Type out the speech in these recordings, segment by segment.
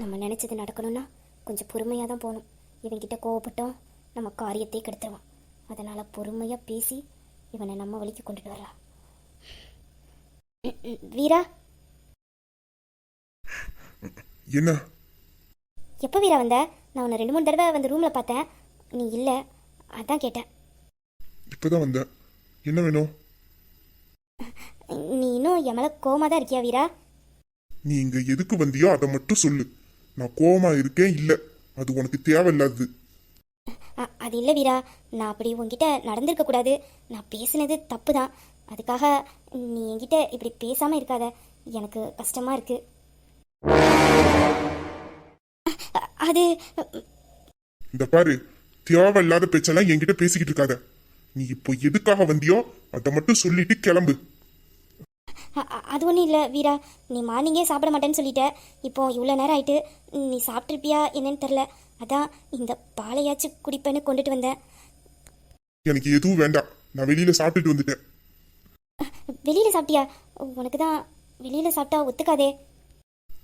நம்ம நினச்சது நடக்கணும்னா கொஞ்சம் பொறுமையாக தான் போகணும். இவன்கிட்ட கோவப்பட்டோம் நம்ம காரியத்தை கெடுத்துருவான். அதனால் பொறுமையாக பேசி இவனை நம்ம வழிக்கு கொண்டுட்டு வரலாம். வீரா, என்ன எப்போ வீரா வந்த? நான் உன்னை 2-3 தடவை வந்து ரூமில் பார்த்தேன், நீ இல்லை, அதான் கேட்டேன். இப்பதான் வந்தேன். என்ன வேணும்? நீ இன்னும் என் மேலே கோவமாக தான் இருக்கியா வீரா? நீ இங்க எதுக்கு வந்தியோ அதை மட்டும் சொல்லு. நான் கோவமா இருக்கேன் இல்ல, அது உனக்கு தேவையில்லாது. அது இல்லை வீரா, நான் அப்படி உன்கிட்ட நடந்திருக்க கூடாது. நான் பேசினது தப்பு தான். அதுக்காக நீ என்கிட்ட இப்படி பேசாமல் இருக்காத, எனக்கு கஷ்டமாக இருக்கு. அது இந்த பாரு, தேவையில்லாத பேச்செல்லாம் என்கிட்ட பேசிக்கிட்டு இருக்காத. நீ இப்போ எதுக்காக வந்தியோ அதை மட்டும் சொல்லிட்டு கிளம்பு. அது ஒன்றும் இல்லை வீரா, நீ மார்னிங்கே சாப்பிட மாட்டேன்னு சொல்லிட்ட. இப்போ இவ்வளோ நேரம் ஆயிட்டு, நீ சாப்பிட்ருப்பியா என்னன்னு தெரில. அதான் இந்த பாலையாச்சும் குடிப்பேன்னு கொண்டுட்டு வந்தேன். எனக்கு எதுவும் வேண்டாம், நான் வெளியில சாப்பிட்டுட்டு வந்துட்டேன். வெளியில் சாப்பிட்டியா? உனக்கு தான் வெளியில் சாப்பிட்டா ஒத்துக்காதே.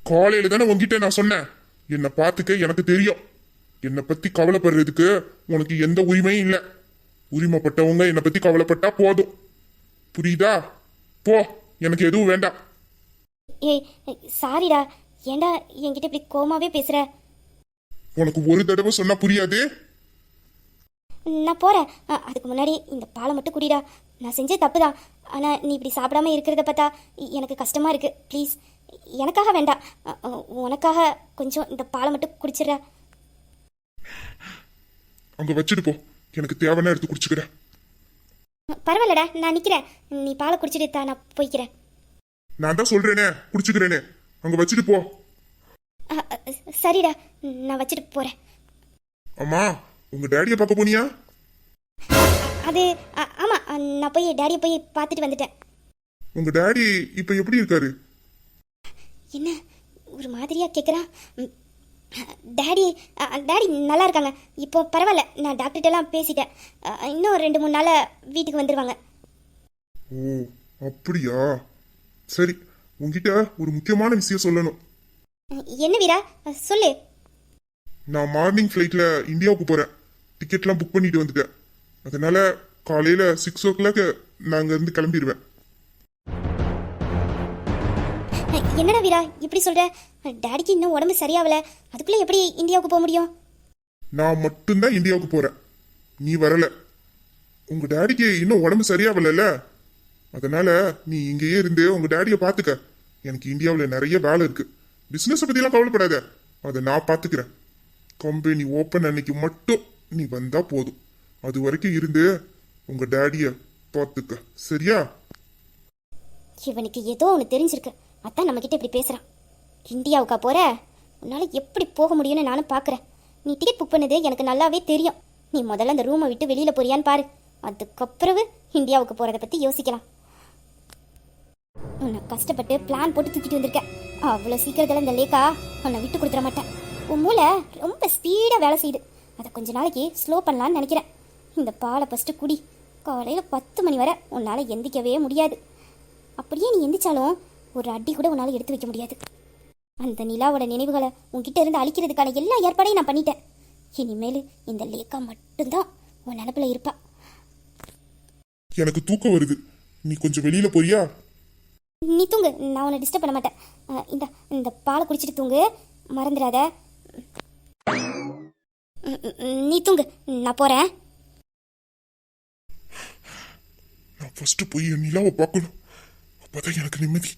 காலையில தானே உன்கிட்ட நான் சொன்னேன், என்னை பார்த்துக்க எனக்கு தெரியும். என்னை பத்தி கவலைப்படுறதுக்கு உனக்கு எந்த உரிமையும் இல்லை. உரிமைப்பட்டவங்க என்னை பத்தி கவலைப்பட்டா போதும், புரியுதா? போ, எனக்கு எதுவும் வேண்டாம். ஏய் சாரிடா, ஏண்டா என்கிட்ட இப்படி கோமாவே பேசுற? உனக்கு ஒரு தடவை சொன்னா புரியாது. நான் போகிறேன். அதுக்கு முன்னாடி இந்த பாலை மட்டும் குடிடா. நான் செஞ்சது தப்பு தான், ஆனால் நீ இப்படி சாப்பிடாம இருக்கிறத பார்த்தா எனக்கு கஷ்டமாக இருக்குது. ப்ளீஸ், எனக்காக வேண்டாம், உனக்காக கொஞ்சம் இந்த பாலை மட்டும் குடிச்சிடுற. அங்க வச்சுட்டு போ, எனக்கு தேவைன்னா எடுத்து குடிச்சுக்கிறேன். பரவாயில்லடா, நான் நிற்கிறேன். நீ பாலை குடிச்சிட்டு தான் நான் போய்க்கிறேன். நான் தான் சொல்றேனே, குடிச்சுக்கிறேனே. அங்க வச்சுட்டு போ. சரிடா, நான் வச்சுட்டு போகிறேன். அம்மா, உங்க டேடியை பார்க்க போனியா? அது ஆமாம், நான் போய் டேடியை போய் பார்த்துட்டு வந்துட்டேன். உங்க டேடி இப்ப எப்படி இருக்காரு? என்ன ஒரு மாதிரியாக கேட்குறான்? டேடி டேடி நல்லா இருக்காங்க, இப்போ பரவாயில்ல. நான் டாக்டர்கிட்டலாம் பேசிட்டேன். இன்னும் 2-3 நாளில் வீட்டுக்கு வந்துடுவாங்க. ஓ அப்படியா? சரி, உங்ககிட்ட ஒரு முக்கியமான விஷயம் சொல்லணும். என்ன வீரா, சொல்லு. நான் மார்னிங் ஃப்ளைட்ல இந்தியாவுக்கு போறேன். டிக்கெட்லாம் புக் பண்ணிட்டு வந்துட்டேன். அதனால காலையில 6 o'clock நாங்க இருந்து கிளம்பிடுவேன். என்னடா வீரா இப்படி சொல்ற? டாடிக்கு இன்னும் உடம்பு சரியாகல, அதுக்குள்ள எப்படி இந்தியாவுக்கு போக முடியும்? நான் மட்டும்தான் இந்தியாவுக்கு போறேன், நீ வரல. உங்க டேடிக்கு இன்னும் உடம்பு சரியாகல, அதனால நீ இங்கேயே இருந்து உங்க டேடியை பாத்துக்க. எனக்கு இந்தியாவில் நிறைய வேலை இருக்கு. பிசினஸ் பத்திலாம் கவலைப்படாத, அதை நான் பாத்துக்கிறேன். கம்பெனி ஓப்பன் அன்னைக்கு மட்டும் நீ வந்தா போதும். அது வரைக்கும் இருந்து உங்க டேடிய பாத்துக்க, சரியா? இவனுக்கு ஏதோ ஒன்று தெரிஞ்சிருக்கு, அதான் நம்ம கிட்ட இப்படி பேசுறான். இந்தியாவுக்கா போற? உன்னால எப்படி போக முடியும்னு நானும் பார்க்குறேன். நீ டிக்கெட் புக் பண்ணது எனக்கு நல்லாவே தெரியும். நீ முதல்ல அந்த ரூமை விட்டு வெளியில போறியான்னு பாரு, அதுக்கப்புறவு இந்தியாவுக்கு போறதை பத்தி யோசிக்கலாம். உன்னை கஷ்டப்பட்டு பிளான் போட்டு தூக்கிட்டு வந்திருக்கேன். அவ்வளோ சீக்கிரத்தில் இந்த லேக்கா உன்னை விட்டு கொடுத்துட மாட்டேன். உன் மூளை ரொம்ப ஸ்பீடாக வேலை செய்யுது, அதை கொஞ்ச நாளைக்கு ஸ்லோ பண்ணலான்னு நினைக்கிறேன். இந்த பாலை ஃபஸ்ட்டு குடி. காலையில் 10 மணி வரை உன்னால் எந்திக்கவே முடியாது. அப்படியே நீ எந்திரிச்சாலும் ஒரு அடி கூட உன்னால் எடுத்து வைக்க முடியாது. அந்த நிலாவோட நினைவுகளை உன்கிட்ட இருந்து அழிக்கிறதுக்கான எல்லா ஏற்பாடையும் நான் பண்ணிட்டேன். இனிமேல் இந்த லேக்கா மட்டும்தான் உன் நினப்பில் இருப்பா. எனக்கு தூக்கம் வருது, நீ கொஞ்சம் வெளியில போறியா? நீ தூங்கு, நான் உன்னை டிஸ்டர்ப் பண்ண மாட்டேன். இந்த இந்த பாலை குடிச்சிட்டு தூங்கு, மறந்துடாத. நீ தூங்கு, நான் போகிறேன். நான் ஃபர்ஸ்ட் போய் என் நிலாவை பார்க்கணும், அப்பதான் எனக்கு நிம்மதி.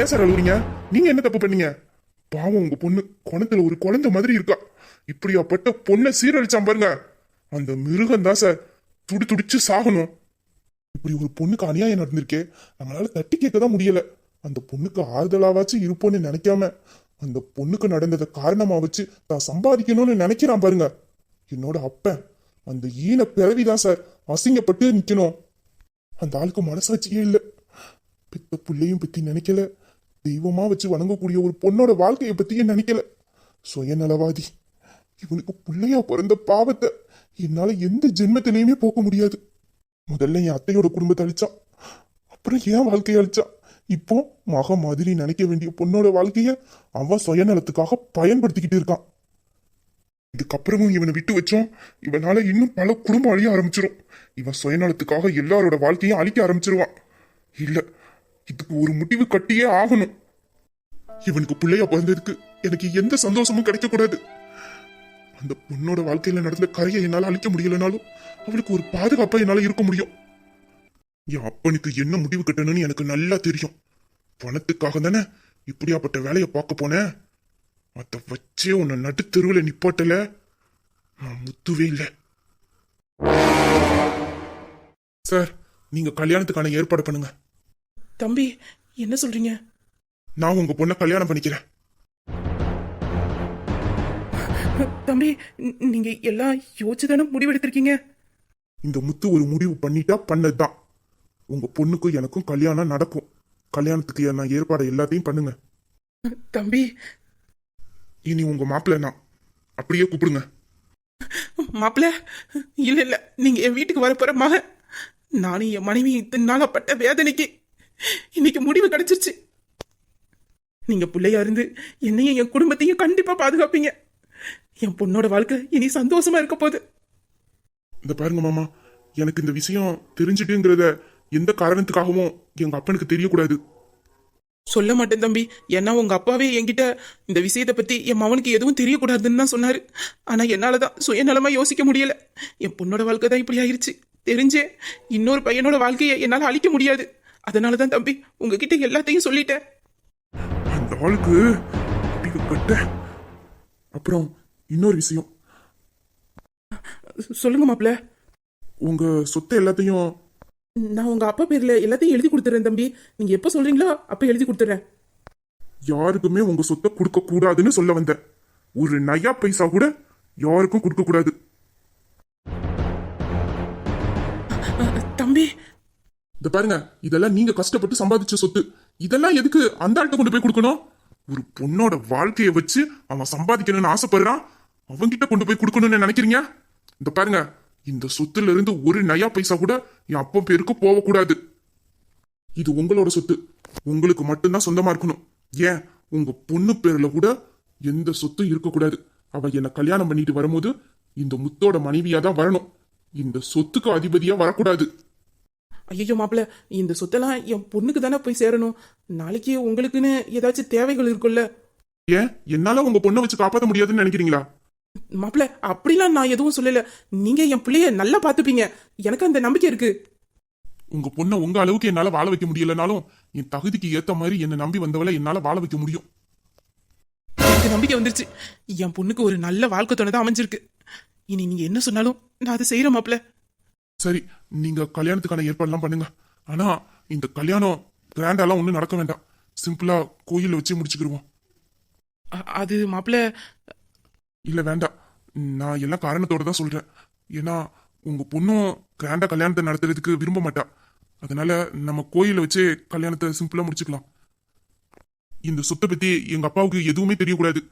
ஏன் சார் அழுகுறீங்க? நீங்க என்ன தப்பு பண்ணீங்க? பாவம், உங்க பொண்ணு குணத்துல ஒரு குழந்தை மாதிரி இருக்கா. இப்படியாப்பட்ட பொண்ணை சீரழிச்சான் பாருங்க, அந்த மிருகம் தான் சார் துடி துடிச்சு சாகணும். இப்படி ஒரு பொண்ணுக்கு அநியாயம் நடந்திருக்கே, நம்மளால தட்டி கேட்க தான் முடியல. அந்த பொண்ணுக்கு ஆறுதலாவாச்சும் இருப்போன்னு நினைக்காம அந்த பொண்ணுக்கு நடந்ததை காரணமா வச்சு தான் சம்பாதிக்கணும்னு நினைக்கிறான் பாருங்க. என்னோட அப்பன் அந்த ஈன பிறவிதான் சார் அசிங்கப்பட்டு நிக்கணும். அந்த ஆளுக்கு மனசாட்சியே இல்லை. பெத்த பிள்ளையும் பத்தி நினைக்கல, தெய்வமா வச்சு வணங்கக்கூடிய ஒரு பொண்ணோட வாழ்க்கையை பத்தியும் நினைக்கல. சுயநலவாதி. இவனுக்கு பிள்ளையா பிறந்த பாவத்தை என்னால எந்த ஜென்மத்திலையுமே போக்க முடியாது. முதல்ல என் அத்தையோட குடும்பத்தை அழிச்சான், அப்புறம் ஏன் வாழ்க்கைய அழிச்சா? இப்போ மக மாதிரி நினைக்க வேண்டிய பொண்ணோட வாழ்க்கைய அவன் சுயநலத்துக்காக பயன்படுத்திக்கிட்டு இருக்கான். இதுக்கப்புறமும் இவனை விட்டு வச்சோம், இவனால இன்னும் பல குடும்பம் அழிய ஆரம்பிச்சிரும். இவன் சுயநலத்துக்காக எல்லாரோட வாழ்க்கையும் அழிக்க ஆரம்பிச்சிருவான். இல்ல, இதுக்கு ஒரு முடிவு கட்டியே ஆகணும். இவனுக்கு பிள்ளையா பிறந்ததுக்கு எனக்கு எந்த சந்தோஷமும் கிடைக்க கூடாது. அந்த பொண்ணோட வாழ்க்கையில நடந்த கரையை என்னால அழிக்க முடியலனாலும் அவளுக்கு ஒரு பாதுகாப்பா என்னால இருக்க முடியும். என் அப்பனுக்கு என்ன முடிவு கட்டணும்னு எனக்கு நல்லா தெரியும். பணத்துக்காக தானே இப்படியாப்பட்ட வேலையை பார்க்க போனேன். அத வச்சே உன்னை நடுத்தெருவில் நிப்பாட்டல நான் முத்துவே இல்லை. சார், நீங்க கல்யாணத்துக்கான ஏற்பாடு பண்ணுங்க. தம்பி, என்ன சொல்றீங்க? நான் உங்க பொண்ணை கல்யாணம் பண்ணிக்கிறேன். தம்பி, நீங்க எல்லாம் யோசிச்சுதானே முடிவெடுத்திருக்கீங்க? இந்த முத்து ஒரு முடிவு பண்ணிட்டா பண்ணதுதான். உங்க பொண்ணுக்கும் எனக்கும் கல்யாணம் நடக்கும். கல்யாணத்துக்கு நான் ஏற்பாடு எல்லாத்தையும் பண்ணுங்க. தம்பி, இனி உங்க மாப்பிள்ளை நான் அப்படியே கூப்பிடுங்க. மாப்பிள்ள, இல்ல இல்ல, நீங்க என் வீட்டுக்கு வரப்போற மகன். நானும் என் மனைவி இத்தனை நாளா பட்ட வேதனைக்கு இன்னைக்கு முடிவு கிடைச்சிருச்சு. நீங்க பிள்ளையா இருந்து என்னையும் என் குடும்பத்தையும் கண்டிப்பா பாதுகாப்பீங்க. என் பொண்ணோட வாழ்க்கை இனி சந்தோஷமா இருக்க போகுது. இந்த பாருங்க மாமா, எனக்கு இந்த விஷயம் தெரிஞ்சுட்டுங்கிறத எந்த காரணத்துக்காகவும் எங்க அப்பனுக்கு தெரியக்கூடாது. சொல்ல மாட்டேன் தம்பி. ஏன்னா உங்க அப்பாவே என்கிட்ட இந்த விஷயத்தை பத்தி என் மவனுக்கு எதுவும் தெரியக்கூடாதுன்னு தான் சொன்னாரு. ஆனா என்னாலதான் சுயநலமா யோசிக்க முடியல. என் பொண்ணோட வாழ்க்கை தான் இப்படி ஆயிருச்சு. தெரிஞ்சே இன்னொரு பையனோட வாழ்க்கையை என்னால அழிக்க முடியாது. அதனாலதான் தம்பி உங்ககிட்ட எல்லாத்தையும் சொல்லிட்டேன். அந்த ஆளுக்கு முடிவு கட்ட. அப்புறம் இன்னொரு விஷயம், சொல்லுங்க மாப்பிள்ள. உங்க சொத்தை எல்லாத்தையும் நான் உங்க அப்பா பேர்ல எல்லாத்தையும் எழுதி கொடுத்துறேன் தம்பி. நீங்க எப்ப சொல்றீங்களோ அப்ப எழுதி கொடுத்துறேன். யாருக்குமே உங்க சொத்தை கொடுக்க கூடாதுன்னு சொல்ல வந்தேன். ஒரு நயா பைசா கூட யாருக்கும் கொடுக்க கூடாது. தம்பி, இந்த பாருங்க, இதெல்லாம் நீங்க கஷ்டப்பட்டு சம்பாதிச்ச சொத்து. இதெல்லாம் எதுக்கு அந்த ஆள்கிட்ட கொண்டு போய் கொடுக்கணும்? ஒரு பொண்ணோட வாழ்க்கையை வச்சு அவன் சம்பாதிக்கணும்னு ஆசைப்படுறான், அவன்கிட்ட கொண்டு போய் கொடுக்கணும்னு நினைக்கிறீங்க? இந்த பாருங்க, இந்த சொத்துல இருந்து ஒரு நயா பைசா கூட என் அப்பா பேருக்கு போகக்கூடாது. இது உங்களோட சொத்து, உங்களுக்கு மட்டும்தான் சொந்தமா இருக்கணும். ஏன், உங்க பொண்ணு பேர்ல கூட எந்த சொத்தும் இருக்கக்கூடாது. அவ என்ன கல்யாணம் பண்ணிட்டு வரும்போது இந்த முத்தோட மனைவியா தான் வரணும். இந்த சொத்துக்கு அதிபதியா வரக்கூடாது. ஐயோ மாப்பிள்ள, இந்த சொத்தெல்லாம் என் பொண்ணுக்கு தானே போய் சேரணும். நாளைக்கு உங்களுக்குன்னு ஏதாச்சும் தேவைகள் இருக்குல்ல. ஏன், என்னால உங்க பொண்ணை வச்சு காப்பாற்ற முடியாதுன்னு நினைக்கிறீங்களா? மாப்பிள்ள, அப்படிலாம் நான் எதுவும் சொல்லல. நீங்க என் பிள்ளைய நல்லா பாத்துப்பீங்க, எனக்கு அந்த நம்பிக்கை இருக்கு. உங்க பொண்ணை உங்க அளவுக்கு என்னால வாழ வைக்க முடியலனாலும் என் தகுதிக்கு ஏத்த மாதிரி என்ன நம்பி வந்தவளை என்னால வாழ வைக்க முடியும். எனக்கு நம்பிக்கை வந்துருச்சு. என் பொண்ணுக்கு ஒரு நல்ல வாழ்க்கை துணை தான் அமைஞ்சிருக்கு. இனி நீங்க என்ன சொன்னாலும் நான் அதை செய்யறேன் மாப்பிள்ள. சரி, நீங்க கல்யாணத்துக்கான ஏற்பாடுலாம் பண்ணுங்க. ஆனா இந்த கல்யாணம் கிராண்டாலாம் ஒண்ணும் நடக்க வேண்டாம். சிம்பிளா கோயில்ல வச்சு முடிச்சுக்கிருவோம். அது மாப்பிள்ள, இல்ல வேண்டாம், நான் எல்லாம் காரணத்தோட தான் சொல்றேன். ஏன்னா உங்க பொண்ணும் கிராண்டா கல்யாணத்தை நடத்துறதுக்கு விரும்ப மாட்டா. அதனால நம்ம கோயில வச்சு கல்யாணத்தை சிம்பிளா முடிச்சுக்கலாம். இந்த சொத்தை பத்தி எங்க அப்பாவுக்கு எதுவுமே தெரியக்கூடாது.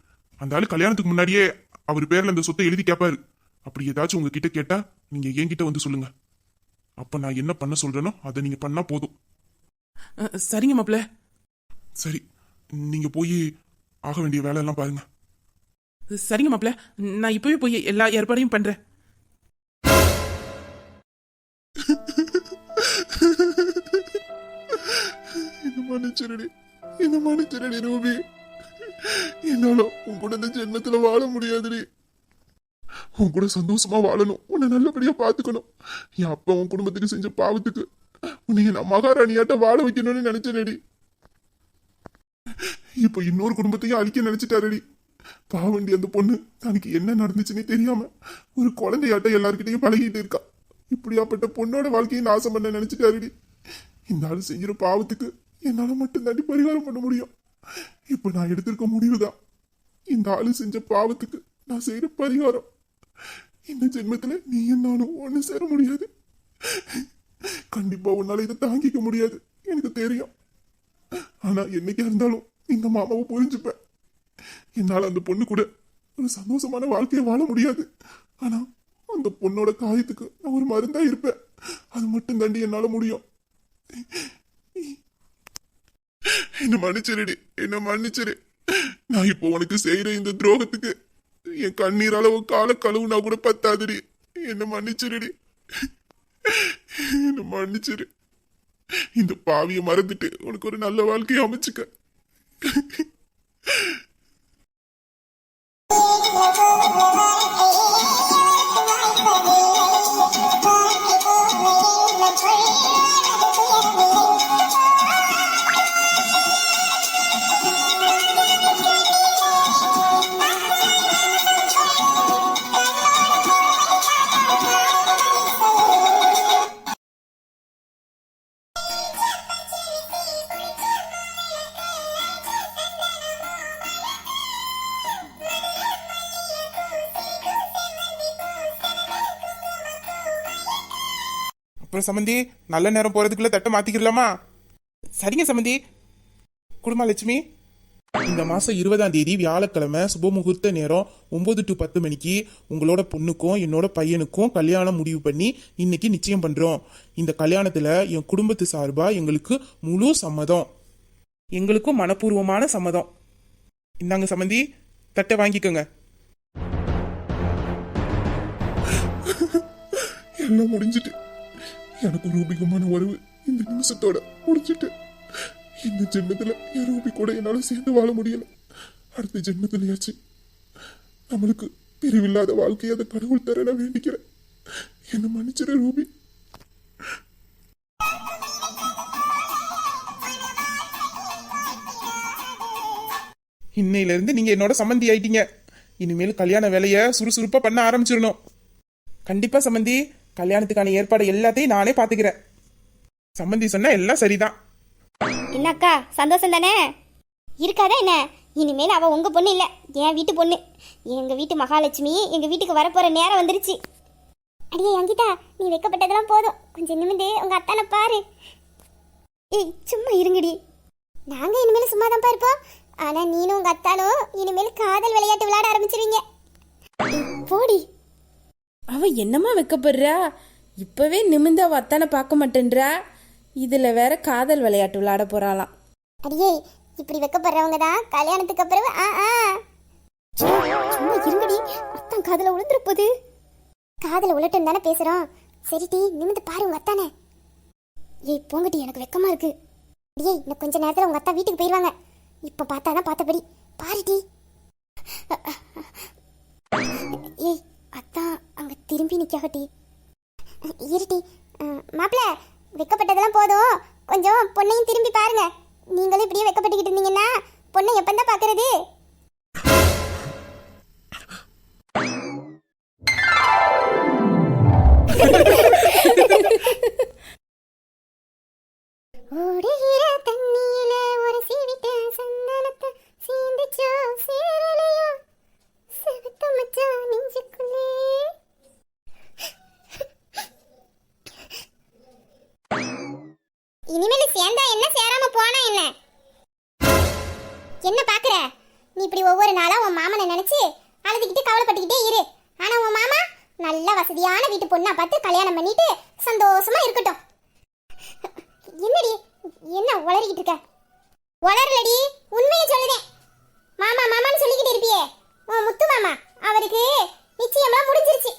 அந்த ஆளு கல்யாணத்துக்கு முன்னாடியே அவர் பேர்ல இந்த சொத்தை எழுதி கேட்பாரு. அப்படி ஏதாச்சும் உங்ககிட்ட கேட்டா நீங்க என்கிட்ட வந்து சொல்லுங்க. அப்ப நான் என்ன பண்ண சொல்றேனோ அதை நீங்க பண்ணா போதும். சரிங்க மாப்பிள்ள. சரி, நீங்க போய் ஆக வேண்டிய வேலை எல்லாம் பாருங்க. சரிங்க மாப்பிள்ள, நான் இப்பவே போய் எல்லா ஏற்பாடையும் பண்றேன். என்ன மன்னிச்சிரடி ரூபி. என்னால உன் கூட இந்த ஜென்மத்துல வாழ முடியாதுடி. உன் கூட சந்தோஷமா வாழணும், உன்னை நல்லபடியா பாத்துக்கணும். என் அப்பா உன் குடும்பத்துக்கு செஞ்ச பாவத்துக்கு உன்னை நான் மகாராணியாட்ட வாழ வைக்கணும்னு நினைச்சேனடி. இப்ப இன்னொரு குடும்பத்தையும் அழிக்க நினைச்சிட்டாரடி. பாவண்டி அந்த பொண்ணு தனக்கு என்ன நடந்துச்சுன்னே தெரியாம ஒரு குழந்தையாட்ட எல்லார்கிட்டையும் பழகிட்டு இருக்கா. இப்படியாப்பட்ட பொண்ணோட வாழ்க்கையை நாசம் பண்ண நினைச்சிட்டாருடி. இந்த ஆள் செஞ்சிட பாவத்துக்கு என்னால மட்டும் தாண்டி பரிகாரம் பண்ண முடியும். இப்ப நான் எடுத்திருக்க முடிவுதான், இந்த ஆளு செஞ்ச பாவத்துக்கு நான் செய்யற பரிகாரம். இந்த ஜென்மத்துல நீ நானும் ஒண்ணு சேர முடியாது. கண்டிப்பா உன்னால இதை தாங்கிக்க முடியாது, எனக்கு தெரியும். ஆனா என்னைக்கா இருந்தாலும் இந்த மாமாவை புரிஞ்சுப்பேன். என்னால அந்த பொண்ணு கூட ஒரு சந்தோஷமான வாழ்க்கையை வாழ முடியாது. ஆனா அந்த பொண்ணோட காயத்துக்கு நான் ஒரு மருந்தா இருப்பேன். அது மட்டும் தாண்டி என்னால முடியும். என்ன மன்னிச்சிருடி, என்ன மன்னிச்சிரு. நான் இப்போ உனக்கு செய்யற இந்த துரோகத்துக்கு என் கண்ணீரால உன் கால கழுவுனா கூட பத்தாதுடி. என்ன மன்னிச்சிருடி, என்ன மன்னிச்சிரு. இந்த பாவிய மறந்துட்டு உனக்கு ஒரு நல்ல வாழ்க்கையை அமைச்சுக்க. அப்புறம் சம்மந்தி, நல்ல நேரம் போறதுக்குள்ள தட்டை மாத்திக்கலாமா? சரிங்க சம்மந்தி. குடும்ப லட்சுமி, இந்த மாசம் 20ஆம் தேதி வியாழக்கிழமை சுப முகூர்த்த நேரம் 9 to 10 மணிக்கு உங்களோட பொண்ணுக்கும் என்னோட பையனுக்கும் கல்யாணம் முடிவு பண்ணி இன்னைக்கு நிச்சயம் பண்றோம். இந்த கல்யாணத்துல என் குடும்பத்து சார்பா எங்களுக்கு முழு சம்மதம், எங்களுக்கும் மனப்பூர்வமான சம்மதம். இந்தாங்க சம்மந்தி, தட்டை வாங்கிக்கோங்க. எல்லாம் முடிஞ்சிட்டு எனக்கு ரூபிக்குமான உறவு இந்த நிமிஷத்தோட முடிச்சிட்டு. இந்த ஜென்மத்துல என் ரூபி கூட என்னால சேர்ந்து வாழ முடியல. அடுத்த ஜென்மத்திலேயாச்சு நம்மளுக்கு பிரிவில்லாத வாழ்க்கையை அதை கடவுள் தர நான் வேண்டிக்கிறேன். என்ன மன்னிச்சிரு ரூபி. இன்னையில இருந்து நீங்க என்னோட சம்மந்தி ஆயிட்டீங்க. இனிமேல் கல்யாண வேலையை சுறுசுறுப்பா பண்ண ஆரம்பிச்சிடணும். கண்டிப்பா சம்மந்தி, கல்யாணத்துக்கான ஏற்பாடு எல்லாத்தையும் நானே பாத்துக்கிறேன். சம்மந்தி சொன்னா எல்லாம் சரிதான். என்னக்கா சந்தோஷம் தானே? இருக்காதா என்ன? இனிமேல் அவ உங்க பொண்ணு இல்ல, என் வீட்டு பொண்ணு. எங்க வீட்டு மகாலட்சுமி எங்க வீட்டுக்கு வரப்போற நேரம் வந்துருச்சு. அடியே அங்கிதா, நீ வைக்கப்பட்டதெல்லாம் போதும், கொஞ்சம் நிமிந்து உங்க அத்தானை பாரு. ஏய் சும்மா இருங்கடி. நாங்க இனிமேல் சும்மா தான் இருப்போம். ஆனா நீனும் உங்க அத்தானும் இனிமேல் காதல் விளையாட்டு விளையாட ஆரம்பிச்சிருவீங்க. போடி. அவ என்னமா வைக்கப்படுறா? இப்பவே நிமிந்து அவ அத்தானை பார்க்க மாட்டேன்றா. இதுல வேற காதல் விளையாட்டு விளையாட போறாளாம். அடியே, இப்படி வைக்கப்படுறவங்க தான் கல்யாணத்துக்கு அப்புறம் சும்மா இருங்கடி, அத்தான் காதல உளுந்துற போது. காதல உலட்டும் தானே பேசுறோம். சரிடி, நிமிந்து பாரு உங்க அத்தானே. ஏய் போங்கடி, எனக்கு வெக்கமா இருக்கு. அடியே, இன்னும் கொஞ்ச நேரத்துல உங்க அத்தா வீட்டுக்கு போயிடுவாங்க. இப்ப பார்த்தாதான் பார்த்தபடி பாருடி. ஏய் அத்தா அங்க திரும்பி நிக்காகட்டி. இருட்டி. மாப்பிள்ள, வெக்கப்பட்டதெல்லாம் போதும், கொஞ்சம் பொண்ணையும் திரும்பி பாருங்க. நீங்களும் இப்படியே வெக்கப்பட்டுக்கிட்டு இருந்தீங்கன்னா பொண்ணை எப்பந்தான் பாக்குறது? ஓடுகிற தண்ணியில ஒரு சீவிட்ட சந்தனத்தை சீந்திச்சோ சேரலையோ செவத்த மச்சான் நெஞ்சுக்குள்ளே. இனிமேல் சேர்ந்தா என்ன, சேராம போனா என்ன? என்ன பாக்குற? நீ இப்படி ஒவ்வொரு நாளா உன் மாமனை நினைச்சு அழுதுகிட்டு கவலைப்பட்டுக்கிட்டே இரு. ஆனா உன் மாமா நல்ல வசதியான வீட்டு பொண்ணா பார்த்து கல்யாணம் பண்ணிட்டு சந்தோஷமா இருக்கட்டும். என்னடி என்ன உளறிக்கிட்டு இருக்க? உளறலடி, உண்மையை சொல்லுதேன். மாமா மாமான்னு சொல்லிக்கிட்டு இருப்பியே, உன் முத்து மாமா அவருக்கு நிச்சயம்லாம் முடிஞ்சிருச்சு.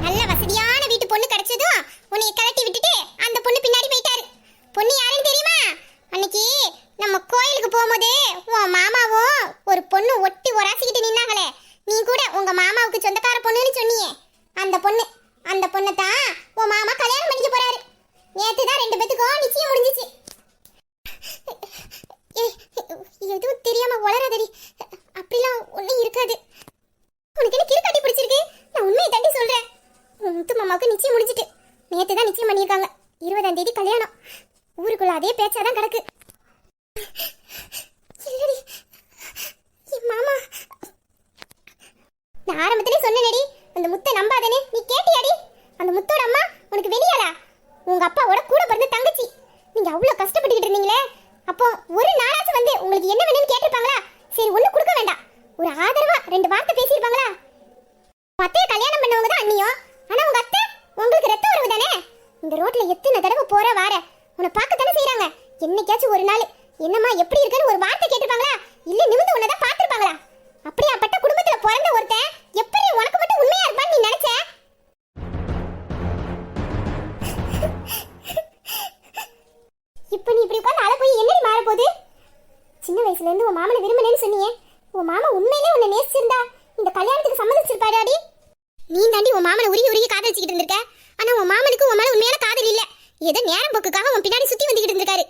நல்ல வசதியான வீட்டு பொண்ணு கிடைச்சதும் உன்னை கலட்டி விட்டுட்டு அந்த பொண்ணு பின்னாடி போயிட்டாரு. பொண்ணு யாருன்னு தெரியுமா? அன்னைக்கு நம்ம கோயிலுக்கு போகும்போது உன் மாமாவும் ஒரு பொண்ணு ஒட்டி உராசிக்கிட்டு நின்னாங்களே, நீ கூட உங்க மாமாவுக்கு சொந்தக்கார பொண்ணுன்னு சொன்னியே, அந்த பொண்ணு. அந்த பொண்ணை தான் உன் மாமா கல்யாணம் பண்ணிக்க போறாரு. நேத்து தான் 2 பேத்துக்கும் நிச்சயம் முடிஞ்சிச்சு. எதுவும் தெரியாம உளறாதடி, அப்படிலாம் ஒன்றும் இருக்காது. உனக்கு என்ன கிறுக்காட்டி பிடிச்சிருக்கு? நான் உண்மையை தண்டி சொல்றேன். உன் முத்து மாமாவுக்கு நிச்சயம் முடிஞ்சிட்டு நேத்து தான் நிச்சயம் பண்ணியிருக்காங்க. 20ஆம் தேதி கல்யாணம். ஊருக்குள்ள அதே பேச்சாதான் கிடக்கு. இல்லடி என் மாமா, நான் ஆரம்பத்திலே சொன்னேனடி, அந்த முத்தை நம்பாதேன்னு. நீ கேட்டியாடி? அந்த முத்தோட அம்மா உனக்கு வெளியாளா? உங்க அப்பாவோட கூட பிறந்த தங்கச்சி. நீங்க அவ்வளவு கஷ்டப்பட்டுக்கிட்டு இருந்தீங்களே, அப்போ ஒரு நாளாச்சும் வந்து உங்களுக்கு என்ன வேணும்னு கேட்டிருப்பாங்களா? சரி, ஒண்ணு கொடுக்க வேண்டாம், ஒரு ஆதரவா 2 வார்த்தை பேசியிருப்பாங்களா? அத்தையை கல்யாணம் பண்ணவங்க தான் அண்ணியும், ஆனா உங்க அத்தை உங்களுக்கு ரத்த உறவு தானே. இந்த ரோட்ல எத்தனை தடவை போற வார, உன்னை பார்க்கத்தானே செய்றாங்க. என்னைக்காச்சும் ஒரு நாள் என்னம்மா எப்படி இருக்கன்னு ஒரு வார்த்தை கேட்டிருப்பாங்களா? இல்ல நிமிந்து உன்னை தான் பார்த்திருப்பாங்களா? அப்படியாப்பட்ட குடும்பத்துல பிறந்த ஒருத்தன் எப்படி உனக்கு மட்டும் உண்மையா இருப்பான்னு நீ நினைச்ச? இப்ப நீ இப்படி உட்கார்ந்து அழ போய் என்னடி மாற போகுது? சின்ன வயசுல இருந்து உன் மாமனை விரும்பினேன்னு சொன்னியே. உன் மாமா உண்மையிலே உன்னை நேசிச்சிருந்தா இந்த கல்யாணத்துக்கு சம்மதிச்சிருப்பாடாடி. நீ தாண்டி உன் மாமனை உருகி உருகி காதலிச்சுக்கிட்டு இருந்திருக்க. ஆனா உன் மாமனுக்கு உன் மேல உண்மையான காதல் இல்ல. ஏதோ நேரம் போக்குக்காக உன் பின்னாடி சுத்தி வந்துகிட்டு இருந்திருக்காரு.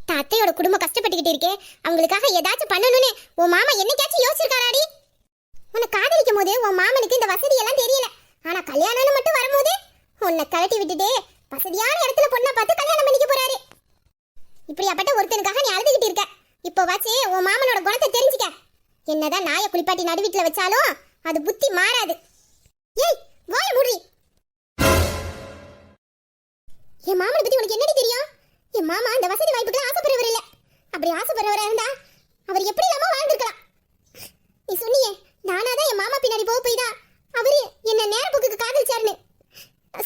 தான் அத்தையோட குடும்பம் கஷ்டப்பட்டுக்கிட்டு இருக்கே, அவங்களுக்காக ஏதாச்சும் பண்ணணும்னு உன் மாமா என்னைக்காச்சும் யோசிச்சிருக்காராடி? உன்னை காதலிக்கும் போது உன் மாமனுக்கு இந்த வசதி எல்லாம் தெரியல. ஆனா கல்யாணம்னு மட்டும் வரும்போது உன்னை கழட்டி விட்டுட்டு வசதியான இடத்துல பொண்ணை பார்த்து கல்யாணம் பண்ணிக்க போறாரு. இப்படியாப்பட்ட ஒருத்தனுக்காக நீ அழுதுகிட்டு இருக்க. இப்போ வாச்சு உன் மாமனோட குணத்தை தெரிஞ்சுக்க. என்னதான் நாயை குளிப்பாட்டி நடுவீட்டுல வச்சாலும் அது புத்தி மாறாது. ஏய் வாய மூடி. என் மாமனை பத்தி உனக்கு என்னடி தெரியும்? என் மாமா அந்த வசதி வாய்ப்புக்கு ஆசைப்படுறவர் இல்ல. அப்படி ஆசைப்படுறவரா இருந்தா அவர் எப்படி இல்லாம வாழ்ந்திருக்கலாம். நீ சொன்னியே நானாதான் என் மாமா பின்னாடி போய் தான் அவரு என்ன நேரப்போக்கு காதலிச்சாருன்னு.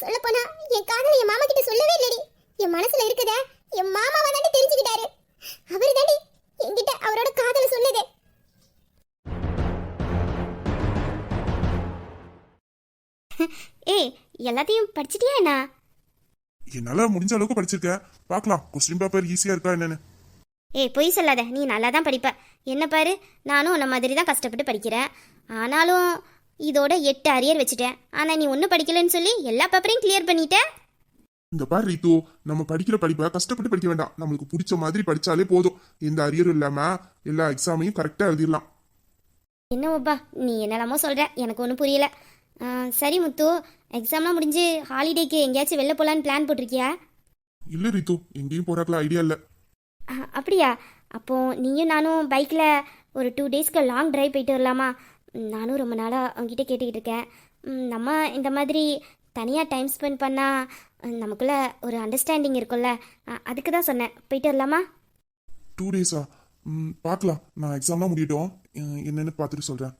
சொல்ல போனா என் காதலை என் மாமா கிட்ட சொல்லவே இல்லடி. என் மனசுல இருக்கத என் மாமாவை தாண்டி தெரிஞ்சுக்கிட்டாரு. அவரு தாண்டி என்கிட்ட அவரோட காதலை சொன்னதே. ஏய் எல்லாத்தையும் படிச்சிட்டியா என்ன? என்னால முடிஞ்ச அளவுக்கு படிச்சிருக்கேன். பார்க்கலாம் கொஸ்டின் பேப்பர் ஈஸியா இருக்கா என்னன்னு. ஏய் பொய் சொல்லாத, நீ நல்லா தான் படிப்ப. என்ன பாரு, நானும் உன்ன மாதிரி தான் கஷ்டப்பட்டு படிக்கிறேன். ஆனாலும் இதோட 8 அரியர் வச்சுட்டேன். ஆனா நீ ஒன்றும் படிக்கலன்னு சொல்லி எல்லா பேப்பரையும் கிளியர் பண்ணிட்ட. இந்த பாரு ரீத்து, நம்ம படிக்கிற படிப்பை கஷ்டப்பட்டு படிக்க வேண்டாம். நம்மளுக்கு பிடிச்ச மாதிரி படிச்சாலே போதும். எந்த அரியரும் இல்லாம எல்லா எக்ஸாமையும் கரெக்டா எழுதிடலாம். என்னவோப்பா நீ என்னெல்லாமோ சொல்ற, எனக்கு ஒன்றும் புரியல. சரி முத்து, எக்ஸாம்லாம் முடிஞ்சு ஹாலிடேக்கு எங்கேயாச்சும் வெளில போகலான்னு பிளான் போட்டிருக்கியா? இல்ல ரீத்து, எங்கேயும் போறாக்கல ஐடியா இல்ல. அப்படியா? அப்போ நீயும் நானும் பைக்கில் ஒரு 2 டேஸ்க்கு லாங் டிரைவ் போயிட்டு வரலாமா? நானும் ரொம்ப நாளாக அவங்ககிட்ட கேட்டுக்கிட்டு இருக்கேன். நம்ம இந்த மாதிரி தனியாக டைம் ஸ்பெண்ட் பண்ணால் நமக்குள்ள ஒரு அண்டர்ஸ்டாண்டிங் இருக்கும்ல, அதுக்கு தான் சொன்னேன். போயிட்டு வரலாமா? 2 டேஸா? பார்க்கலாம், நான் எக்ஸாம்லாம் முடியட்டும், என்னன்னு பார்த்துட்டு சொல்றேன்.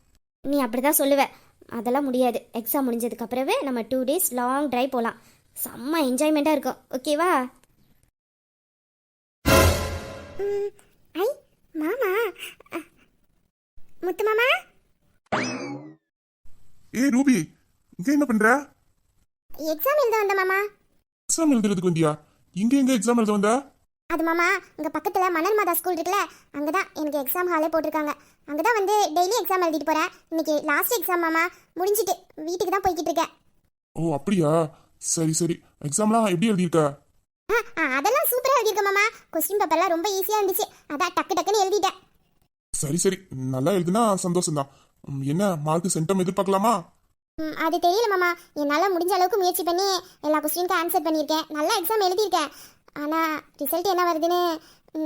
நீ அப்படி தான் சொல்லுவ. அதெல்லாம் முடியாது. எக்ஸாம் முடிஞ்சதுக்கு அப்புறவே நம்ம 2 டேஸ் லாங் டிரைவ் போகலாம். செம்ம என்ஜாய்மெண்ட்டாக இருக்கும். ஓகேவா? ஐ மாமா, முத்து மாமா. ஏய் ரூபி, இங்க என்ன பண்ற? எக்ஸாம் எழுத வந்த மாமா. எக்ஸாம் எழுதுறதுக்கு வந்தியா? இங்க எங்க எக்ஸாம் எழுத வந்தா? அது மாமா, இங்கே பக்கத்தில் மணல் மாதா ஸ்கூல் இருக்குல்ல, அங்கே தான் எனக்கு எக்ஸாம் ஹாலே போட்டிருக்காங்க. அங்கே தான் வந்து டெய்லி எக்ஸாம் எழுதிட்டு போகிறேன். இன்னைக்கு லாஸ்ட் எக்ஸாம் மாமா, முடிஞ்சிட்டு வீட்டுக்கு தான் போய்கிட்டு இருக்கேன். ஓ அப்படியா, சரி சரி. எக்ஸாம்லாம் எப்படி எழுதியிருக்க? அதெல்லாம் சூப்பராக எழுதியிருக்கேன் மாமா. கொஸ்டின் பேப்பர்லாம் ரொம்ப ஈஸியாக இருந்துச்சு. அதான் டக்கு டக்குன்னு எழுதிட்டேன். சரி சரி, நல்லா எழுதுனா சந்தோஷம்தான். என்ன மார்க் சென்டம் எதிர்பார்க்கலாமா? அது தெரியல மாமா. என்னால் முடிஞ்ச அளவுக்கு முயற்சி பண்ணி எல்லா கொஸ்டினுக்கும் ஆன்சர் பண்ணியிருக்கேன். நல்லா எக்ஸாம் எழுதியிருக்கேன். ஆனால் ரிசல்ட் என்ன வருதுன்னு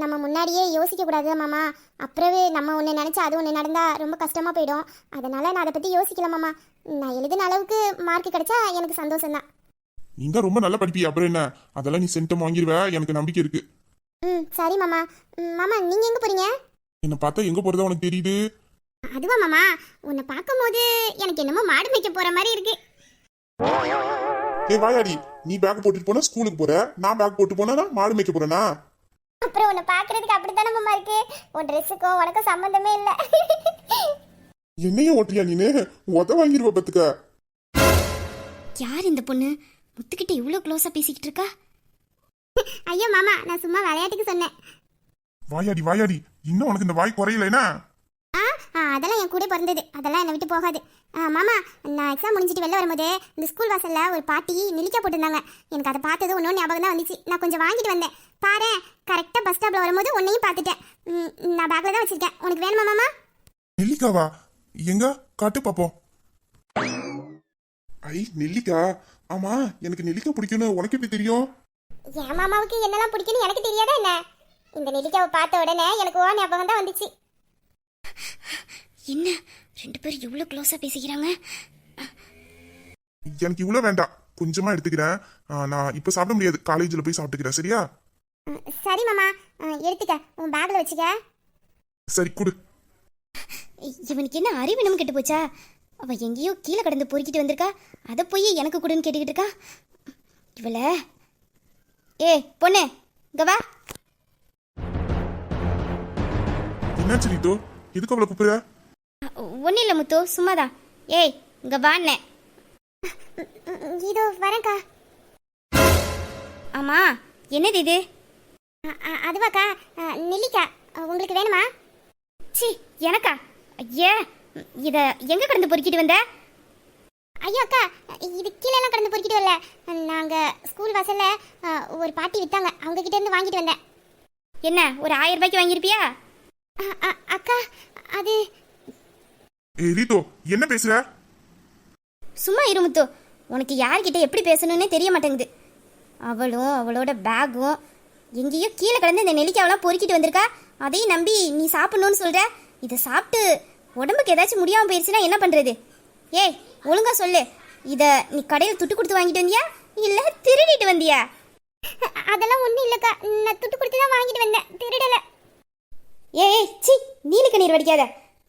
நம்ம முன்னாடியே யோசிக்கக்கூடாது மாமா. அப்புறவே நம்ம ஒன்று நினச்சா அது ஒன்று நடந்தால் ரொம்ப கஷ்டமாக போயிடும். அதனால் நான் அதை பற்றி யோசிக்கல மாமா. நான் எழுதின அளவுக்கு மார்க் கிடைச்சா எனக்கு சந்தோஷம்தான். நீங்க ரொம்ப நல்லா படிப்பீங்க, அப்புறம் என்ன, அதெல்லாம் நீ சென்டம் வாங்கிடுவ, எனக்கு நம்பிக்கை இருக்கு. சரி மாமா. மாமா நீங்கள் எங்கே போகிறீங்க? என்ன பார்த்தா எங்க போறதா உனக்கு தெரியுது? அதுவா மாமா, உன்னை பார்க்கும்போது எனக்கு என்னமோ மாடு மேய்க்க போகிற மாதிரி இருக்கு. ஏய் வாயாடி, நீ பேக் போட்டுட்டு போனா ஸ்கூலுக்கு போற, நான் பேக் போட்டு போனா மாடு மேய்க்க போறேனா? அப்புறம் உன்னை பார்க்கறதுக்கு அப்படித்தானே மாமா இருக்கு. உன் ட்ரெஸ்ஸுக்கும் உனக்கும் சம்மந்தமே இல்லை. என்னையும் ஓட்டியா நீனு? உத வாங்கிடுவ பத்துக்க. யார் இந்த பொண்ணு? முத்துக்கிட்ட இவ்வளோ க்ளோஸாக பேசிக்கிட்டு இருக்கா? ஐயோ மாமா, நான் சும்மா விளையாட்டுக்கு சொன்னேன். வாயாடி வாயாடி, இன்னும் உனக்கு இந்த வாய் குறையலனா? அதெல்லாம் என் கூட பிறந்தது, அதெல்லாம் என்னை விட்டு போகாது. மாமா, நான் எக்ஸாம் முடிஞ்சிட்டு வெளில வரும்போது இந்த ஸ்கூல் வாசலில் ஒரு பாட்டி நெல்லிக்காய் போட்டிருந்தாங்க. எனக்கு அதை பார்த்தது ஒன்றும் ஞாபகம் தான் வந்துச்சு. நான் கொஞ்சம் வாங்கிட்டு வந்தேன். பாரு, கரெக்டாக பஸ் ஸ்டாப்பில் வரும்போது உன்னையும் பார்த்துட்டேன். நான் பேக்கில் தான் வச்சுருக்கேன். உனக்கு வேணுமா மாமா? நெல்லிக்காவா? எங்க காட்டு பாப்போம். ஐ நெல்லிக்கா? ஆமா, எனக்கு நெல்லிக்காய் பிடிக்கும்னு உனக்கு எப்படி தெரியும்? என் மாமாவுக்கு என்னெல்லாம் பிடிக்குன்னு எனக்கு தெரியாதா என்ன? இந்த நெல்லிக்காவை பார்த்த உடனே எனக்கு ஞாபகம் தான் வந்துச்சு. என்ன 2 பேரும் இவ்வளோ க்ளோஸாக பேசிக்கிறாங்க? எனக்கு இவ்வளோ வேண்டாம், கொஞ்சமா எடுத்துக்கிறேன். நான் இப்போ சாப்பிட முடியாது, காலேஜில் போய் சாப்பிட்டுக்கிறேன், சரியா? சரி மாமா, எடுத்துக்க, உன் பேக்கில் வச்சுக்க. சரி கொடு. இவனுக்கு என்ன அறிவினம் கெட்டு போச்சா? அவ எங்கேயோ கீழே கடந்து பொறுக்கிட்டு வந்திருக்கா, அதை போய் எனக்கு கொடுன்னு கேட்டுக்கிட்டு இருக்கா இவள. ஏ பொண்ணு, இங்க வா. என்னாச்சு ரீத்து, எதுக்கு அவளை கூப்பிடுற? ஒன்றும் இல்லை முத்து, சும்மாதான். ஏய் இங்க வாண்ணே. இதோ வரேன்க்கா. ஆமா, என்னது இது? அதுவாக்கா, நெல்லிக்காய். உங்களுக்கு வேணுமா? சி, எனக்கா? ஐயா, இத எங்க கடந்து பொறுக்கிட்டு வந்த? ஐயோ அக்கா, இது கீழெல்லாம் கடந்து பொறுக்கிட்டு வரல. நாங்க ஸ்கூல் வாசல்ல ஒரு பாட்டி வித்தாங்க, அவங்க கிட்ட இருந்து வாங்கிட்டு வந்தேன். என்ன, ஒரு 1000 ரூபாய்க்கு வாங்கியிருப்பியா? அக்கா அது. ஏய் ரீத்து, என்ன பேசுற? சும்மா இரு முத்து, உனக்கு யார்கிட்ட எப்படி பேசணும்னே தெரிய மாட்டேங்குது. அவளும் அவளோட பேக்கும் எங்கேயோ கீழே கிடந்து இந்த நெல்லிக்காவெல்லாம் பொறுக்கிட்டு வந்திருக்கா. அதையும் நம்பி நீ சாப்பிடணும்னு சொல்ற. இதை சாப்பிட்டு உடம்புக்கு ஏதாச்சும் முடியாமல் போயிடுச்சுன்னா என்ன பண்ணுறது? ஏய் ஒழுங்கா சொல்லு, இதை நீ கடையில் துட்டு கொடுத்து வாங்கிட்டு வந்தியா இல்லை திருடிட்டு வந்தியா? அதெல்லாம் ஒன்றும் இல்லைக்கா, நான் துட்டு கொடுத்து தான் வாங்கிட்டு வந்தேன், திருடலை. ஏய் சி, நீலுக்கு நீர் வடிக்காத.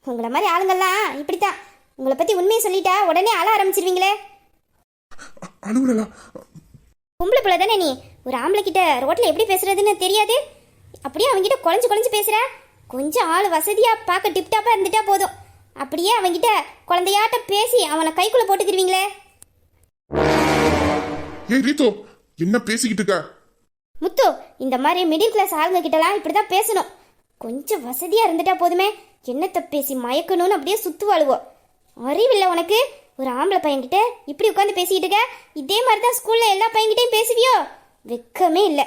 உங்களை மாதிரி ஆளுங்கள்லாம் இப்படித்தான். உங்களை பற்றி உண்மையை சொல்லிட்டா உடனே அழ ஆரம்பிச்சிருவீங்களே. அழுகுறலா? பொம்பளை பிள்ளை தானே நீ? ஒரு ஆம்பளை கிட்ட ரோட்டில் எப்படி பேசுறதுன்னு தெரியாது. அப்படியே அவன்கிட்ட குழஞ்சு குழஞ்சு பேசுற. கொஞ்சம் ஆள் வசதியா பார்க்க டிப்டாப்பா இருந்துட்டா போதும், அப்படியே அவன்கிட்ட குழந்தையாட்ட பேசி அவனை கைக்குள்ள போட்டுக்கிருவீங்களே. ஏய் ரீத்து, என்ன பேசிக்கிட்டு இருக்க? முத்து, இந்த மாதிரி மிடில் கிளாஸ் ஆளுங்க கிட்டலாம் இப்படிதான் பேசணும். கொஞ்சம் வசதியா இருந்துட்டா போதுமே, என்னத்தை பேசி மயக்கணும்னு அப்படியே சுத்து வாழுவோம். அறிவில்லை உனக்கு? ஒரு ஆம்பளை பையன்கிட்ட இப்படி உட்காந்து பேசிக்கிட்டு இருக்க. இதே மாதிரி தான் ஸ்கூல்ல எல்லா பையன்கிட்டையும் பேசுவியோ? வெக்கமே இல்லை.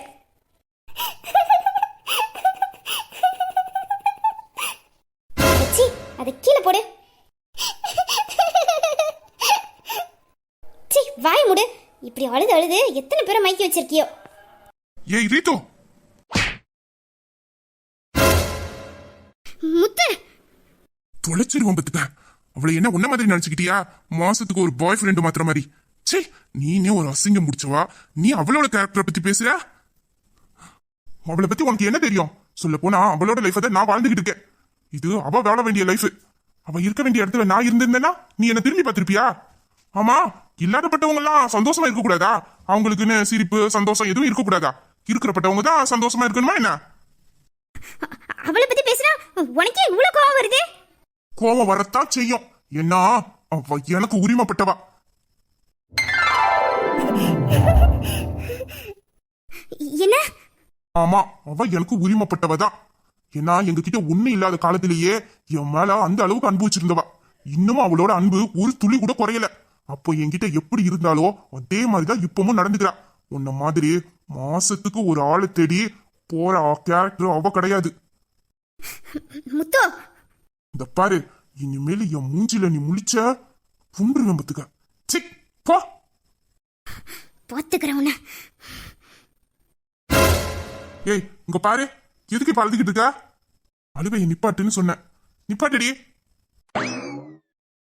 அதை கீழே போடு. சி, வாய் மூடு. இப்படி அழுது அழுது எத்தனை பேரை மயக்கி வச்சிருக்கியோ? ஏய் ரீத்து, முத்து, தொலைச்சிருவோம் பத்துக்க. அவளை என்ன உன்ன மாதிரி நினைச்சுக்கிட்டியா? மாசத்துக்கு ஒரு பாய் ஃப்ரெண்டு மாத்திர மாதிரி. சே, நீனே ஒரு அசிங்கம் முடிச்சவா. நீ அவளோட கேரக்டரை பத்தி பேசுற? அவளை பத்தி உனக்கு என்ன தெரியும்? சொல்ல போனா அவளோட லைஃப் தான் நான் வாழ்ந்துகிட்டு இருக்கேன். இது அவ வாழ வேண்டிய லைஃப். அவ இருக்க வேண்டிய இடத்துல நான் இருந்திருந்தேன்னா நீ என்ன திரும்பி பார்த்திருப்பியா? ஆமா, இல்லாதப்பட்டவங்க எல்லாம் சந்தோஷமா இருக்க கூடாதா? அவங்களுக்குன்னு சிரிப்பு சந்தோஷம் எதுவும் இருக்க கூடாதா? இருக்கிறப்பட்டவங்க தான் சந்தோஷமா இருக்கணுமா என்ன? அவளை பத்தி பேசுறா உனக்கே இவ்வளவு கோவம் வருது? கோவம் வரத்தான் செய்யும். ஏன்னா அவ எனக்கு உரிமைப்பட்டவா. என்ன? ஆமா, அவ எனக்கு உரிமைப்பட்டவதான். ஏன்னா எங்ககிட்ட ஒண்ணு இல்லாத காலத்திலேயே என் மேல அந்த அளவுக்கு அன்பு வச்சிருந்தவா. இன்னமும் அவளோட அன்பு ஒரு துளி கூட குறையல. அப்போ என்கிட்ட எப்படி இருந்தாலோ அதே மாதிரிதான் இப்பவும் நடந்துக்கிறா. உன்ன மாதிரி மாசத்துக்கு ஒரு ஆளை தேடி போற கேரக்டர் அவ கிடையாது. முத்து, இந்த பாரு, இனிமேல் என் மூஞ்சில நீ முழிச்ச புண்டுருவேன் பத்துக்க. சிக் போ. பாத்துக்கிறேன் உன்னை. ஏய் இங்க பாரு, எதுக்கு இப்ப அழுதுகிட்டு இருக்க? அழுவைய நிப்பாட்டுன்னு சொன்னேன், நிப்பாட்டடி.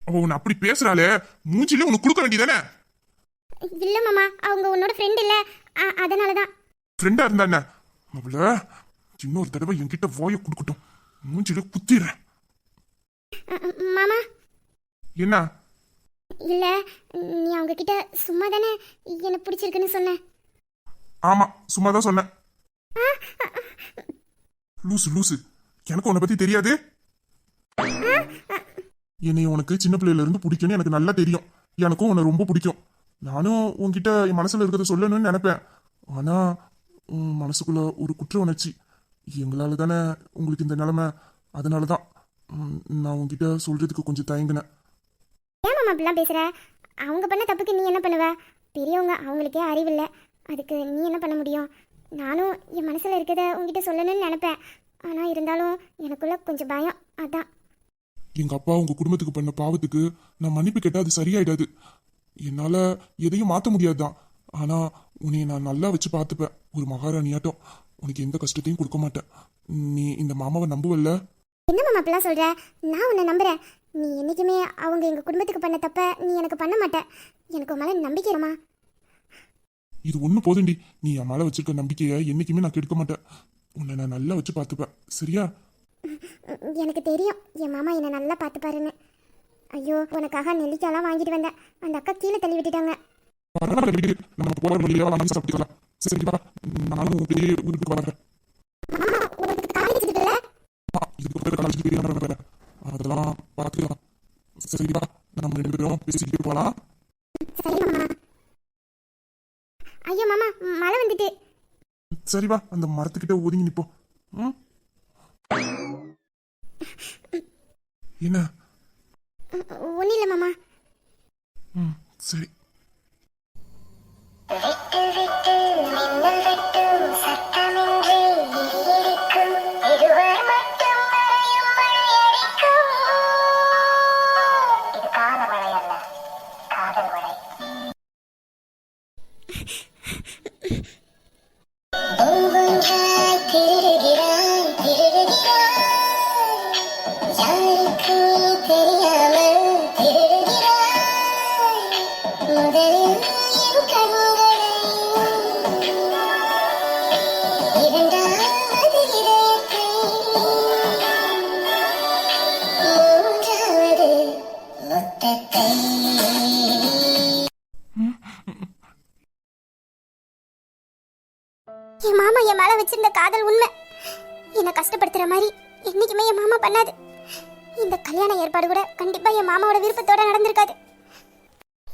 அவ உன்னை அப்படி பேசுறாளே, மூஞ்சிலே உனக்கு கொடுக்க வேண்டியதானே? இல்ல மாமா, அவங்க உன்னோட ஃப்ரெண்ட் இல்ல, அதனாலதான். ஃப்ரெண்டா இருந்தா என்ன? அவள இன்னொரு தடவை என்கிட்ட வாய கொடுக்கட்டும், மூஞ்சில குத்திடுறேன். மாமா. என்ன? இல்ல, நீ அவங்க கிட்ட சும்மா தானே என்ன பிடிச்சிருக்குன்னு சொன்ன. ஆமா, சும்மா தான் சொன்னேன். லூசு லூசு, எனக்கு உன்னை பத்தி தெரியாது. என்னை உனக்கு சின்ன பிள்ளையில இருந்து பிடிக்கும்னு எனக்கு நல்லா தெரியும். எனக்கும் உன்னை ரொம்ப பிடிக்கும். நானும் உன்கிட்ட என் மனசுல இருக்கிறத சொல்லணும்னு நினைப்பேன். ஆனா உன் மனசுக்குள்ள ஒரு குற்ற உணர்ச்சி. எங்களால தானே உங்களுக்கு இந்த நிலைமை. அதனாலதான் நான் உன்கிட்ட சொல்றதுக்கு கொஞ்சம் தயங்கினேன். ஏன் மாமா அப்படிலாம் பேசுற? அவங்க பண்ண தப்புக்கு நீ என்ன பண்ணுவ? பெரியவங்க, அவங்களுக்கே அறிவில்லை, அதுக்கு நீ என்ன பண்ண முடியும்? நானும் என் மனசுல இருக்கிறத உங்ககிட்ட சொல்லணும்னு நினைப்பேன். ஆனா இருந்தாலும் எனக்குள்ள கொஞ்சம் பயம், அதான். எங்க அப்பா உங்க குடும்பத்துக்கு பண்ண பாவத்துக்கு நான் மன்னிப்பு கேட்டா அது சரியாயிடாது. என்னால எதையும் மாத்த முடியாதுதான். ஆனா உன்னை நான் நல்லா வச்சு பார்த்துப்பேன், ஒரு மகாராணியாட்டம். உனக்கு எந்த கஷ்டத்தையும் கொடுக்க மாட்டேன். நீ இந்த மாமாவை நம்புவல்ல? என்ன மாமா அப்படிலாம் சொல்ற? நான் உன்னை நம்புறேன். நீ என்னைக்குமே அவங்க எங்க குடும்பத்துக்கு பண்ண தப்ப நீ எனக்கு பண்ண மாட்ட. எனக்கு உன் மேல நம்பிக்கைமா. இது ஒண்ணு போதுண்டி. நீ என் மேல வச்சிருக்க நம்பிக்கைய என்னைக்குமே நான் கெடுக்க மாட்டேன். உன்னை நான் நல்லா வச்சு பார்த்துப்பேன், சரியா? எனக்கு தெரியும் என் மாமா என்னை நல்லா பார்த்துப்பாருன்னு. ஐயோ, உனக்காக நெல்லிக்காயெல்லாம் வாங்கிட்டு வந்தேன். அந்த அக்கா கீழே தள்ளி விட்டுட்டாங்க. பரவாயில்ல, நம்ம போற வழியில வாங்கி சாப்பிட்டுக்கலாம். சரிப்பா, நானும் அப்படியே ஊருக்கு வரேன். இதுக்கு பேர் காலேஜ் அதெல்லாம் பார்த்துக்கலாம். சரிப்பா, நம்ம 2 பேரும் பேசிக்கிட்டு போகலாம். ஐயோ மாமா, மழை வந்துட்டு. சரிப்பா, அந்த மரத்துக்கிட்ட ஒதுங்கி நிப்போம். ம்? என்ன? ஒன்றும் இல்லை மாமா. ம், சரி. விட்டு விட்டு மின்னல் வெட்டும் சத்தமின்றி இடிக்கும் இருவர் மட்டும் நனையும் மழையடிக்கும். இது கால மழை அல்ல, காதல் மழை. ஒவ்வொன்றாய் திருடுகிறாய் திருடுகிறாய், யாருக்கும் தெரியாமல் திருடுகிறாய். முதலில் என் கண்களை, இரண்டாவது இதயத்தை, மூன்றாவது முத்தத்தை. என் மாமா என் மேல வச்சிருந்த காதல் உண்மை. என்னை கஷ்டப்படுத்துற மாதிரி என்னைக்குமே என் மாமா பண்ணாது. இந்த கல்யாண ஏற்பாடு கூட கண்டிப்பா என் மாமாவோட விருப்பத்தோட நடந்திருக்காது.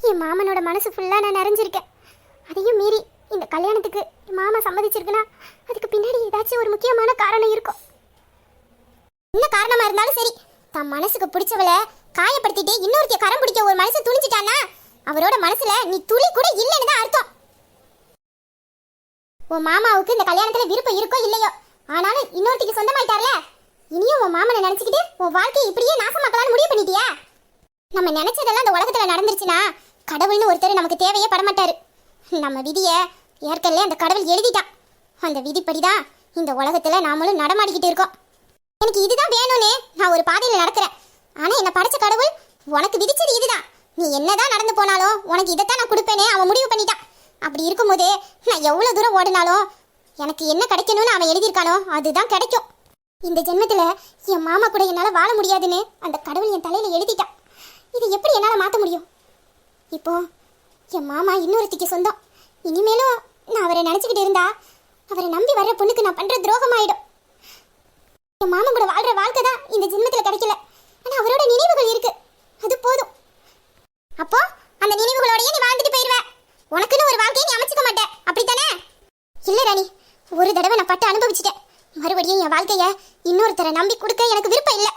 என் மாமனோட மனசு ஃபுல்லா நான் நிறைஞ்சிருக்கேன். அதையும் மீறி இந்த கல்யாணத்துக்கு என் மாமா சம்மதிச்சிருக்குன்னா அதுக்கு பின்னாடி ஏதாச்சும் ஒரு முக்கியமான காரணம் இருக்கும். என்ன காரணமா இருந்தாலும் சரி, தன் மனசுக்கு பிடிச்சவளை காயப்படுத்திட்டு இன்னொருத்திய கரம் பிடிக்க ஒரு மனசு துணிஞ்சிட்டான்னா அவரோட மனசுல நீ துளி கூட இல்லைன்னு தான் அர்த்தம். உன் மாமாவுக்கு இந்த கல்யாணத்துல விருப்பம் இருக்கோ இல்லையோ, ஆனாலும் இன்னொருத்திக்கு சொந்தமாயிட்டார்ல, இனியும் உன் மாமனை நினைச்சுக்கிட்டு உன் வாழ்க்கையை இப்படியே நாசமாக்கலாம்னு முடிவு பண்ணிட்டியா? நம்ம நினைச்சதெல்லாம் இந்த உலகத்துல நடந்துருச்சுன்னா கடவுள்னு ஒருத்தர் நமக்கு தேவையே படமாட்டாரு. நம்ம விதிய ஏற்கனவே அந்த கடவுள் எழுதிட்டான். அந்த விதிப்படிதான் இந்த உலகத்துல நாமளும் நடமாடிக்கிட்டு இருக்கோம். எனக்கு இதுதான் வேணும்னு நான் ஒரு பாதையில நடக்கிறேன். ஆனா என்ன படைச்ச கடவுள் உனக்கு விதிச்சது இதுதான், நீ என்னதான் நடந்து போனாலும் உனக்கு இதைத்தான் நான் கொடுப்பேனே அவன் முடிவு பண்ணிட்டான். அப்படி இருக்கும்போது நான் எவ்வளவு தூரம் ஓடினாலும் எனக்கு என்ன கிடைக்கணும்னு அவன் எழுதியிருக்கானோ அதுதான் கிடைக்கும். இந்த ஜென்மத்துல என் மாமா கூட என்னால வாழ முடியாதுன்னு அந்த கடவுள் என் தலையில எழுதிட்டான். இதை எப்படி என்னால மாத்த முடியும்? இப்போ என் மாமா இன்னொருத்திக்கு சொந்தம். இனிமேலும் நான் அவரை நினைச்சுக்கிட்டு இருந்தா அவரை நம்பி வர்ற பொண்ணுக்கு நான் பண்ற துரோகமாயிடும். என் மாமா கூட வாழ்ற வாழ்க்கை தான் இந்த ஜென்மத்துல கிடைக்கல, ஆனா அவரோட நினைவுகள் இருக்கு, அது போதும். அப்போ அந்த நினைவுகளோடயே நீ வாழ்ந்துட்டு போயிருவ. உனக்குன்னு ஒரு வாழ்க்கையை நீ அமைச்சுக்க மாட்டே, அப்படித்தானே? இல்ல ராணி, ஒரு தடவை நான் பட்டு அனுபவிச்சுட்டேன். மறுபடியும் என் வாழ்க்கைய இன்னொருத்தரை நம்பி கொடுக்க எனக்கு விருப்பம் இல்லை.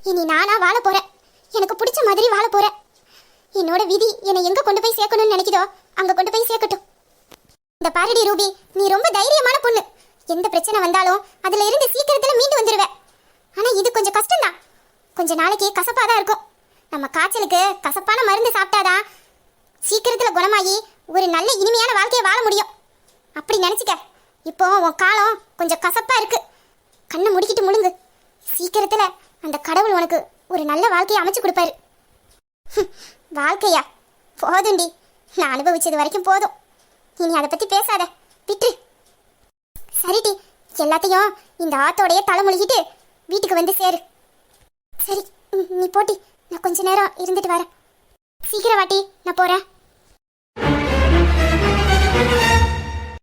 இனி நானா வாழ போறேன், எனக்கு பிடிச்ச மாதிரி வாழ போறேன். என்னோட விதி என்னை எங்க கொண்டு போய் சேர்க்கணும்னு நினைக்குதோ அங்க கொண்டு போய் சேர்க்கட்டும். இந்த பாரடி ரூபி, நீ ரொம்ப தைரியமான பொண்ணு. எந்த பிரச்சனை வந்தாலும் அதுல இருந்து சீக்கிரத்துல மீண்டு வந்துருவ. ஆனா இது கொஞ்சம் கஷ்டம்தான். கொஞ்ச நாளைக்கு கசப்பாதான் இருக்கும். நம்ம காய்ச்சலுக்கு கசப்பான மருந்து சாப்பிட்டாதான் சீக்கிரத்துல குணமாகி ஒரு நல்ல இனிமையான வாழ்க்கையை வாழ முடியும். அப்படி நினைச்சுக்க. இப்போ உன் காலம் கொஞ்சம் கசப்பா இருக்கு, கண்ணை முடிக்கிட்டு முழுங்கு. சீக்கிரத்துல அந்த கடவுள் உனக்கு ஒரு நல்ல வாழ்க்கையை அமைச்சு கொடுப்பாரு. வாழ்க்கையா போதுண்டி, நான் அனுபவிச்சது வரைக்கும் போதும். இனி அதை பத்தி பேசாத, விட்டு. சரிடி, எல்லாத்தையும் இந்த ஆத்தோடைய தலைமொழிகிட்டு வீட்டுக்கு வந்து சேரு. சரி, நீ போட்டி, நான் கொஞ்ச நேரம் இருந்துட்டு வரேன். சீக்கிரம் வாட்டி, நான் போறேன்.